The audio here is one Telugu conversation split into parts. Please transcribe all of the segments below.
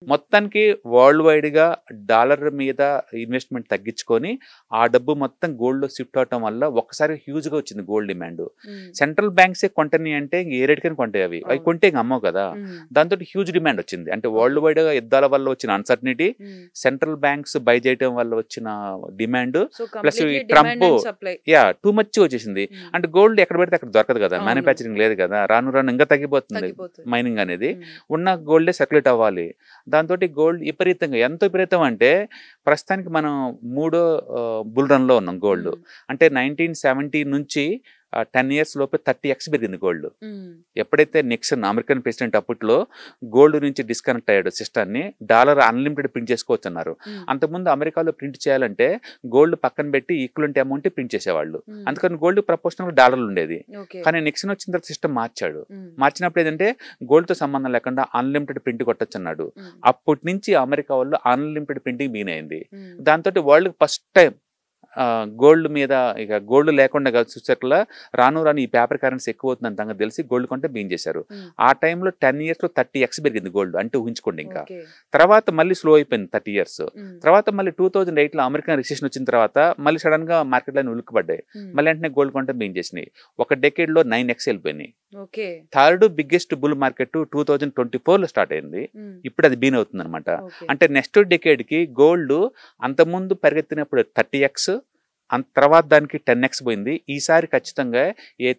మొత్తానికి వరల్డ్ వైడ్‌గా డాలర్ మీద ఇన్వెస్ట్‌మెంట్ తగ్గించుకొని, ఆ డబ్బు మొత్తం గోల్డ్‌లో షిఫ్ట్ అవ్వటం వల్ల ఒక్కసారి హ్యూజ్‌గా వచ్చింది గోల్డ్ డిమాండ్. హ్మ్. సెంట్రల్ బ్యాంక్సే కొంటున్నాయి అంటే ఏ రేట్‌కైనా కొంటాయి అవి. అవి అవును. కొంటే ఇంక అమ్మవు కదా! హ్మ్. దాంతోటి హ్యూజ్ డిమాండ్ వచ్చింది. అంటే ఓకే. వరల్డ్ వైడ్‌గా యుద్ధాల వల్ల వచ్చిన అన్సర్టనిటీ, హ్మ్. సెంట్రల్ బ్యాంక్స్ బై చేయటం వల్ల వచ్చిన డిమాండ్, సో, ప్లస్ ఈ completely demand Trump and supply. Too much వచ్చేసింది. హ్మ్. అంటే గోల్డ్ ఎక్కడ పెడితే అక్కడ దొరకదు కదా! అవును. మ్యానుఫ్యాక్చరింగ్ లేదు కదా! రాను రాను ఇంకా తగ్గిపోతుంది తగ్గిపోతుంది. మైనింగ్ అనేది. హ్మ్. ఉన్న గోల్డే సర్క్యులేట్ అవ్వాలి. దాంతోటి గోల్డ్ విపరీతంగా ఎంత విపరీతం అంటే ప్రస్తుతానికి మనం మూడో బుల్ రన్‌లో ఉన్నాం గోల్డ్. హ్మ్. అంటే 1970 నుంచి 10 ఇయర్స్ లోపే 30x పెరిగింది గోల్డ్. హ్మ్. ఎప్పుడైతే నిక్సన్ అమెరికన్ ప్రెసిడెంట్ అప్పట్లో గోల్డ్ నుంచి డిస్కనెక్ట్ అయ్యాడు సిస్టమ్‌ని, డాలర్ అన్‌లిమిటెడ్ ప్రింట్ చేసుకోవచ్చన్నారు. హ్మ్. అంతకుముందు అమెరికాలో ప్రింట్ చేయాలంటే గోల్డ్ పక్కన పెట్టి ఈక్వలెంట్ అమౌంట్ ప్రింట్ చేసేవాళ్ళు. హ్మ్. అందుకని గోల్డ్ ప్రపోర్షనల్‌గా డాలర్లు ఉండేది. ఓకే. కానీ నిక్సన్ వచ్చిన తర్వాత సిస్టమ్ మార్చాడు. హ్మ్. మార్చినప్పుడు ఏంటంటే గోల్డ్‌తో సంబంధం లేకుండా అన్‌లిమిటెడ్ ప్రింట్ కొట్టొచ్చన్నాడు. హ్మ్. అప్పటి నుంచి అమెరికా వాళ్ళు అన్‌లిమిటెడ్ ప్రింటింగ్ బిగిన్ అయింది. హ్మ్. దాంతోటి వరల్డ్‌కి ఫస్ట్ టైమ్ గోల్డ్ మీద ఇక గోల్డ్ లేకుండా కాదు చూసాకల్లా రాను రాను ఈ పేపర్ కరెన్సీ ఎక్కువ అవుతుందని సంగతి తెలిసి గోల్డ్ కొంటే బిగిన్ చేశారు. హ్మ్. ఆ టైంలో 10 ఇయర్స్‌లో 30x పెరిగింది గోల్డ్. అంటే ఊహించుకోండి ఇంకా. ఓకే. తర్వాత మళ్ళీ స్లో అయిపోయింది 30 ఇయర్స్. హ్మ్. తర్వాత మళ్ళీ 2008లో అమెరికన్ రిసెషన్ వచ్చిన తర్వాత మళ్ళీ సడెన్‌గా మార్కెట్‌లన్నీ ఉలిక్కిపడ్డాయి. హ్మ్. మళ్ళీ వెంటనే గోల్డ్ కొంటే బిగిన్ చేసినాయి. ఒక డెకేడ్‌లో 9x వెళ్ళిపోయినాయి. Okay. Third biggest bull market 2024లో స్టార్ట్ అయింది. హ్మ్. ఇప్పుడు అది బిగిన్ అవుతుందన్నమాట. ఓకే. అంటే నెక్స్ట్ డెకేడ్‌కి గోల్డ్ అంతకుముందు పరిగెత్తినప్పుడు 30x, తర్వాత దానికి 10x పోయింది. ఈసారి ఖచ్చితంగా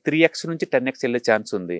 3x నుంచి 10x వెళ్ళే ఛాన్స్ ఉంది.